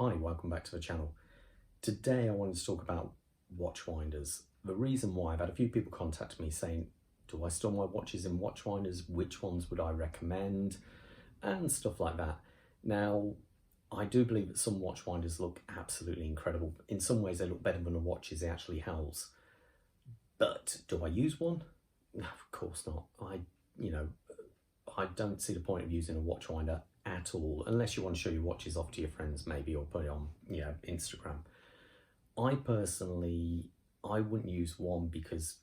Hi, welcome back to the channel. Today I wanted to talk about watch winders. The reason why, I've had a few people contact me saying, do I store my watches in watch winders? Which ones would I recommend? And stuff like that. Now, I do believe that some watch winders look absolutely incredible. In some ways they look better than the watches it actually holds. But do I use one? No, of course not. I don't see the point of using a watch winder at all, unless you want to show your watches off to your friends maybe, or put it on, Instagram. I wouldn't use one because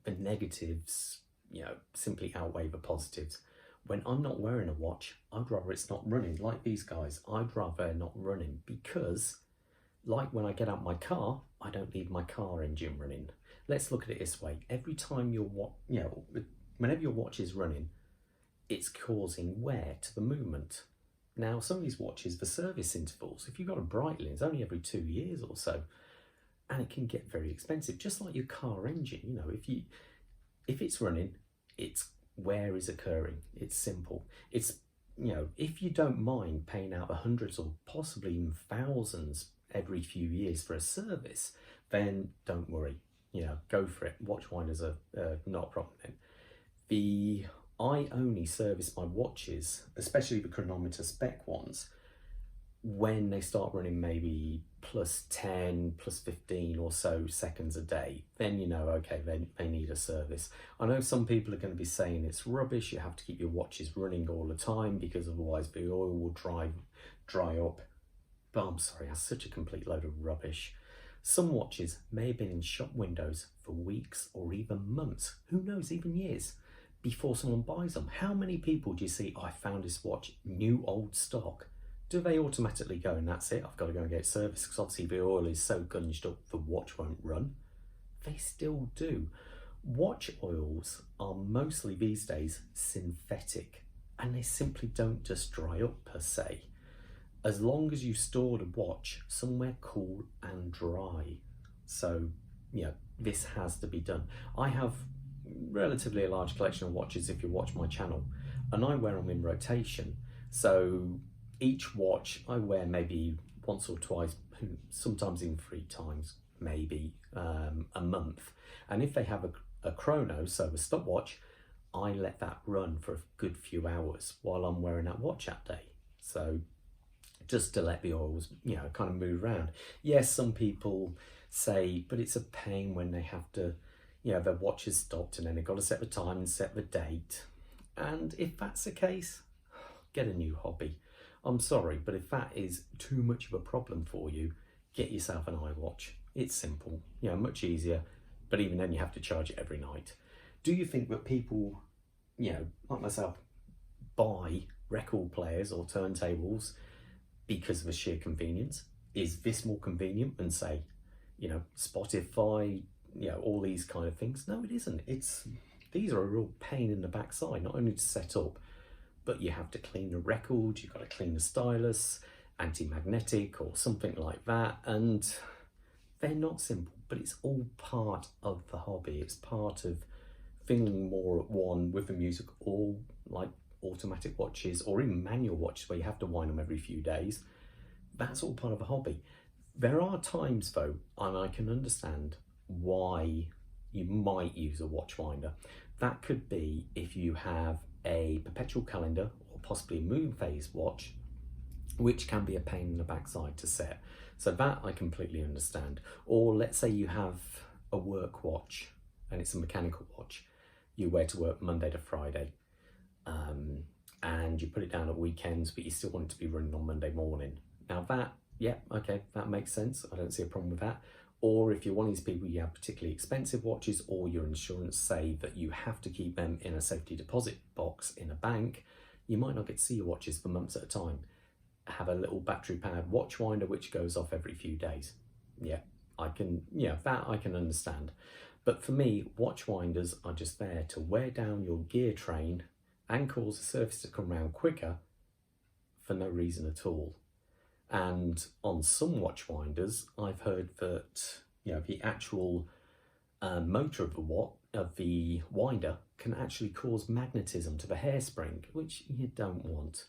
the negatives, simply outweigh the positives. When I'm not wearing a watch, I'd rather it's not running. Like these guys, I'd rather not running because, like when I get out my car, I don't leave my car engine running. Let's look at it this way. Every time whenever your watch is running, it's causing wear to the movement. Now, some of these watches, the service intervals, if you've got a Breitling, it's only every 2 years or so, and it can get very expensive, just like your car engine. If it's running, it's wear is occurring. It's simple. It's, if you don't mind paying out the hundreds or possibly even thousands every few years for a service, then don't worry, go for it. Watch winders are not a problem then. I only service my watches, especially the chronometer spec ones, when they start running maybe plus 10, plus 15 or so seconds a day. Then okay, they need a service. I know some people are going to be saying it's rubbish, you have to keep your watches running all the time because otherwise the oil will dry up. But I'm sorry, that's such a complete load of rubbish. Some watches may have been in shop windows for weeks or even months, who knows, even years, before someone buys them. How many people do you see, I found this watch, new old stock? Do they automatically go, and that's it, I've got to go and get it serviced because obviously the oil is so gunged up the watch won't run? They still do. Watch oils are mostly these days synthetic, and they simply don't just dry up per se, as long as you store the watch somewhere cool and dry. So this has to be done. I have relatively a large collection of watches if you watch my channel, and I wear them in rotation. So each watch I wear maybe once or twice, sometimes even 3 times maybe a month. And if they have a chrono, so a stopwatch, I let that run for a good few hours while I'm wearing that watch that day. So just to let the oils kind of move around. Yes, some people say, but it's a pain when they have to, their watch is stopped and then they've got to set the time and set the date. And if that's the case, get a new hobby. I'm sorry, but if that is too much of a problem for you, get yourself an iWatch. It's simple, much easier, but even then you have to charge it every night. Do you think that people, like myself, buy record players or turntables because of the sheer convenience? Is this more convenient than, say, Spotify, all these kind of things? No, it isn't. These are a real pain in the backside, not only to set up, but you have to clean the record, you've got to clean the stylus, anti-magnetic or something like that, and they're not simple, but it's all part of the hobby. It's part of feeling more at one with the music, or like automatic watches or even manual watches where you have to wind them every few days. That's all part of a hobby. There are times though, and I can understand why you might use a watch winder. That could be if you have a perpetual calendar or possibly a moon phase watch, which can be a pain in the backside to set. So that I completely understand. Or let's say you have a work watch and it's a mechanical watch. You wear to work Monday to Friday, and you put it down at weekends, but you still want it to be running on Monday morning. Now that makes sense. I don't see a problem with that. Or if you're one of these people, you have particularly expensive watches, or your insurance say that you have to keep them in a safety deposit box in a bank, you might not get to see your watches for months at a time. Have a little battery powered watch winder which goes off every few days. That I can understand. But for me, watch winders are just there to wear down your gear train and cause the service to come around quicker for no reason at all. And on some watch winders, I've heard that the actual motor of the winder can actually cause magnetism to the hairspring, which you don't want.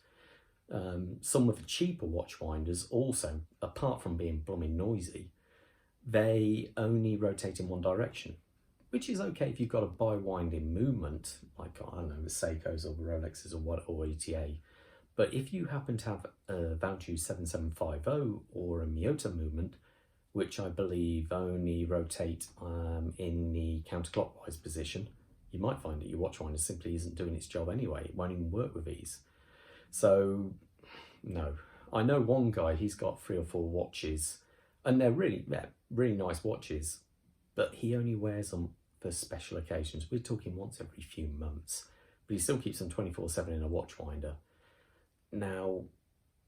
Some of the cheaper watch winders also, apart from being blooming noisy, they only rotate in one direction, which is okay if you've got a bi-winding movement, like, I don't know, the Seikos or the Rolexes or ETA. But if you happen to have a Value 7750 or a Miyota movement, which I believe only rotate in the counterclockwise position, you might find that your watch winder simply isn't doing its job anyway. It won't even work with these. So, no. I know one guy, he's got 3 or 4 watches, and they're really nice watches, but he only wears them for special occasions. We're talking once every few months, but he still keeps them 24/7 in a watch winder. Now,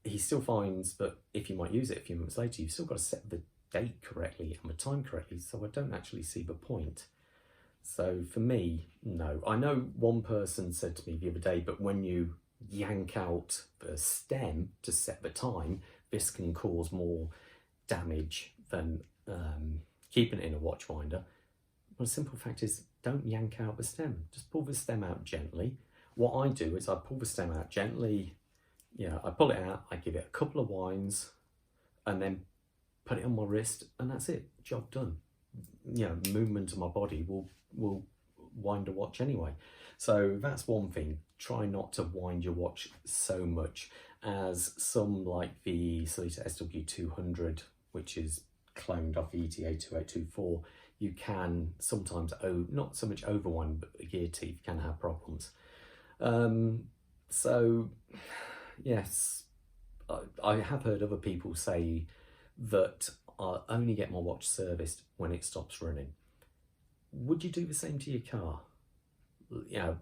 he still finds that if you might use it a few months later, you've still got to set the date correctly and the time correctly, so I don't actually see the point. So for me, no. I know one person said to me the other day, but when you yank out the stem to set the time, this can cause more damage than keeping it in a watch winder. Well, the simple fact is, don't yank out the stem. Just pull the stem out gently. What I do is I pull the stem out gently. I pull it out, I give it a couple of winds, and then put it on my wrist, and that's it. Job done. Movement of my body will wind a watch anyway. So that's one thing. Try not to wind your watch so much, as some like the Sellita SW200, which is cloned off the ETA 2824, you can sometimes, not so much overwind, but the gear teeth can have problems. So yes, I have heard other people say that I only get my watch serviced when it stops running. Would you do the same to your car?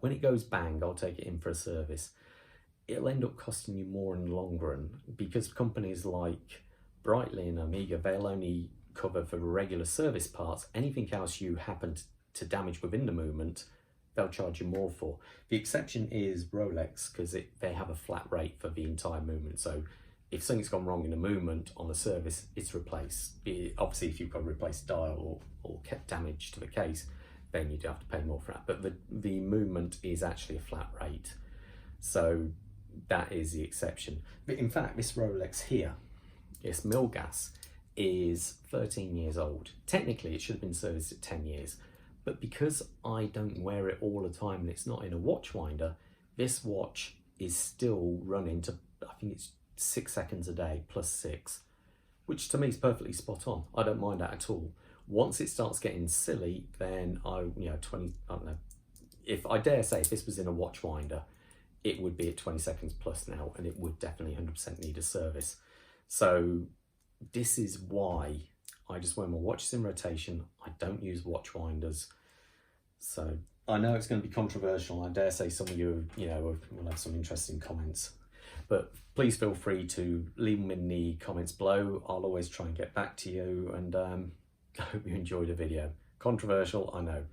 When it goes bang, I'll take it in for a service. It'll end up costing you more in the long run, because companies like Brightly and Omega, they'll only cover for regular service parts. Anything else you happen to damage within the movement, they'll charge you more for. The exception is Rolex, because they have a flat rate for the entire movement. So if something's gone wrong in the movement on the service, it's replaced. Obviously, if you've got to replace dial or damage to the case, then you do have to pay more for that. But the movement is actually a flat rate. So that is the exception. But in fact, this Rolex here, this Milgas, is 13 years old. Technically, it should have been serviced at 10 years. But because I don't wear it all the time and it's not in a watch winder, this watch is still running to, I think it's 6 seconds a day plus 6, which to me is perfectly spot on. I don't mind that at all. Once it starts getting silly, then I don't know, if I dare say if this was in a watch winder, it would be at 20 seconds plus now, and it would definitely 100% need a service. So this is why I just wear my watches in rotation. I don't use watch winders. So I know it's going to be controversial. I dare say some of you, will have some interesting comments. But please feel free to leave them in the comments below. I'll always try and get back to you, and I hope you enjoyed the video. Controversial, I know.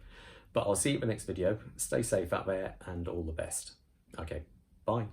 But I'll see you in the next video. Stay safe out there, and all the best. Okay, bye.